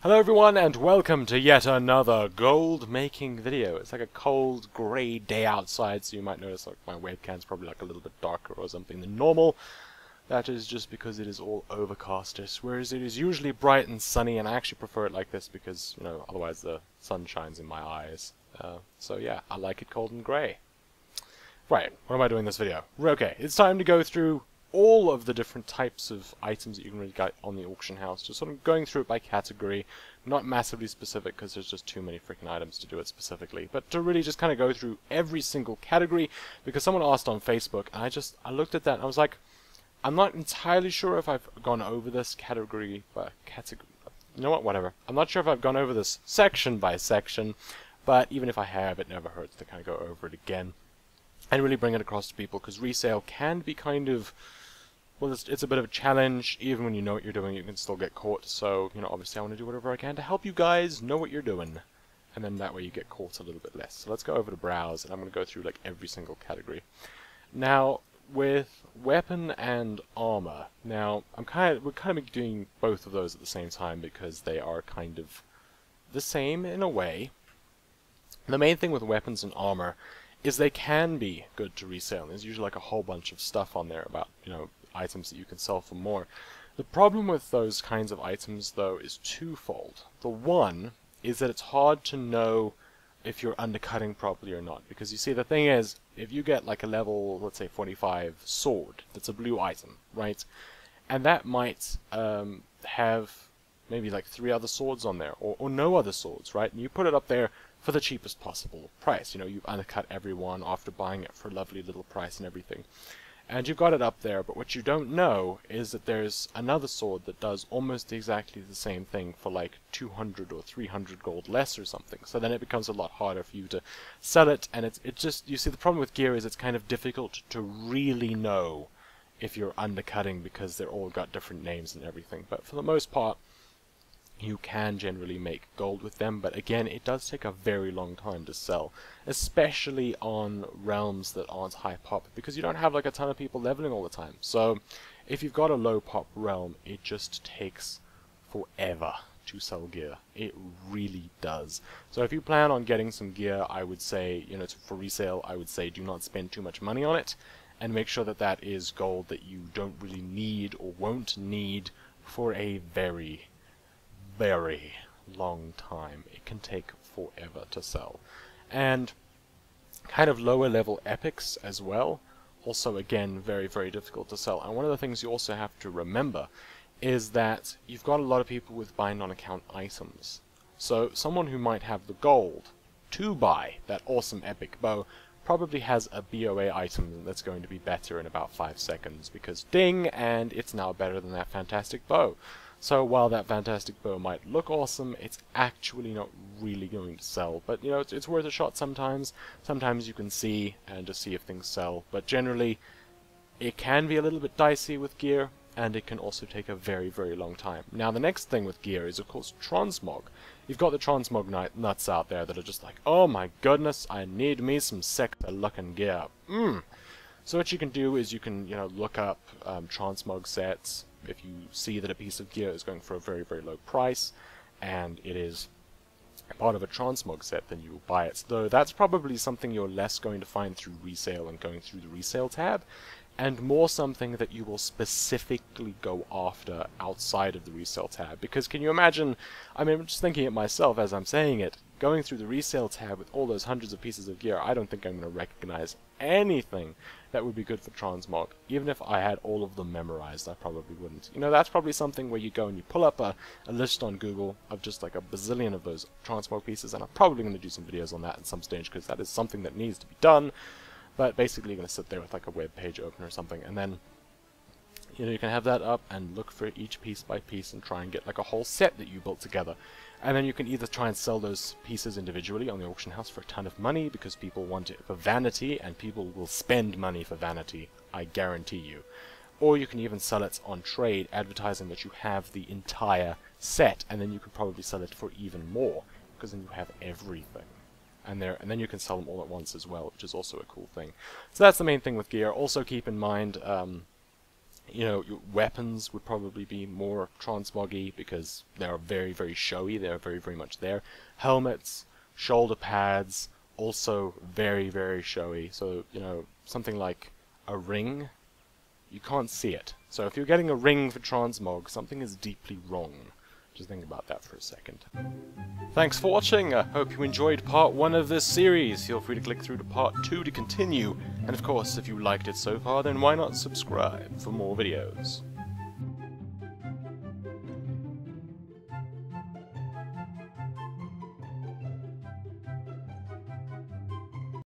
Hello everyone and welcome to yet another gold making video. It's like a cold grey day outside, so you might notice like my webcam's probably like a little bit darker or something than normal. That is just because it is all overcasted, whereas it is usually bright and sunny, and I actually prefer it like this because, you know, otherwise the sun shines in my eyes. So yeah, I like it cold and grey. Right, what am I doing in this video? Okay, it's time to go through all of the different types of items that you can really get on the auction house, just sort of going through it by category, not massively specific because there's just too many freaking items to do it specifically, but to really just kind of go through every single category, because someone asked on Facebook, and I looked at that and I was like, I'm not entirely sure if I've gone over this category by category, you know what, whatever. I'm not sure if I've gone over this section by section, but even if I have, it never hurts to kind of go over it again and really bring it across to people, because resale can be kind of, well, it's a bit of a challenge. Even when you know what you're doing, you can still get caught. So, you know, obviously I want to do whatever I can to help you guys know what you're doing. And then that way you get caught a little bit less. So let's go over to browse, and I'm going to go through like every single category. Now, with weapon and armor, now we're kind of doing both of those at the same time because they are kind of the same in a way. The main thing with weapons and armor is they can be good to resell. There's usually like a whole bunch of stuff on there about, you know, items that you can sell for more. The problem with those kinds of items, though, is twofold. The one is that it's hard to know if you're undercutting properly or not, because you see, the thing is, if you get like a level, let's say 45 sword, that's a blue item, right, and that might have maybe like 3 other swords on there, or no other swords, right, and you put it up there for the cheapest possible price. You know, you undercut everyone after buying it for a lovely little price and everything. And you've got it up there, but what you don't know is that there's another sword that does almost exactly the same thing for like 200 or 300 gold less or something. So then it becomes a lot harder for you to sell it, and it just, you see, the problem with gear is it's kind of difficult to really know if you're undercutting because they're all got different names and everything. But for the most part, you can generally make gold with them, but again, it does take a very long time to sell, especially on realms that aren't high pop, because you don't have like a ton of people leveling all the time. So if you've got a low pop realm, it just takes forever to sell gear. It really does. So if you plan on getting some gear, I would say, you know, for resale, I would say do not spend too much money on it, and make sure that that is gold that you don't really need or won't need for a very long time. It can take forever to sell. And kind of lower level epics as well, also again very difficult to sell. And one of the things you also have to remember is that you've got a lot of people with bind on account items. So someone who might have the gold to buy that awesome epic bow probably has a BOA item that's going to be better in about 5 seconds, because ding, and it's now better than that fantastic bow. So while that fantastic bow might look awesome, it's actually not really going to sell. But, you know, it's worth a shot sometimes. Sometimes you can see and just see if things sell. But generally, it can be a little bit dicey with gear, and it can also take a very long time. Now, the next thing with gear is, of course, transmog. You've got the transmog nuts out there that are just like, oh my goodness, I need me some sexy-looking gear. So what you can do is you can, you know, look up transmog sets. If you see that a piece of gear is going for a very low price, and it is part of a transmog set, then you will buy it. Though that's probably something you're less going to find through resale and going through the resale tab, and more something that you will specifically go after outside of the resale tab. Because can you imagine, I mean, I'm just thinking it myself as I'm saying it, going through the resale tab with all those hundreds of pieces of gear, I don't think I'm going to recognize anything that would be good for transmog. Even if I had all of them memorized, I probably wouldn't. You know, that's probably something where you go and you pull up a list on Google of just like a bazillion of those transmog pieces, and I'm probably going to do some videos on that at some stage, because that is something that needs to be done. But basically you're going to sit there with like a web page open or something, and then, you know, you can have that up and look for each piece by piece and try and get like a whole set that you built together. And then you can either try and sell those pieces individually on the auction house for a ton of money, because people want it for vanity, and people will spend money for vanity, I guarantee you. Or you can even sell it on trade, advertising that you have the entire set, and then you can probably sell it for even more, because then you have everything. And then you can sell them all at once as well, which is also a cool thing. So that's the main thing with gear. Also keep in mind, You know, your weapons would probably be more transmoggy because they're very, very showy. They're very, very much there. Helmets, shoulder pads, also very, very showy. So, you know, something like a ring, you can't see it. So if you're getting a ring for transmog, something is deeply wrong. Just think about that for a second. Thanks for watching. I hope you enjoyed part 1 of this series. Feel free to click through to part 2 to continue. And of course, if you liked it so far, then why not subscribe for more videos?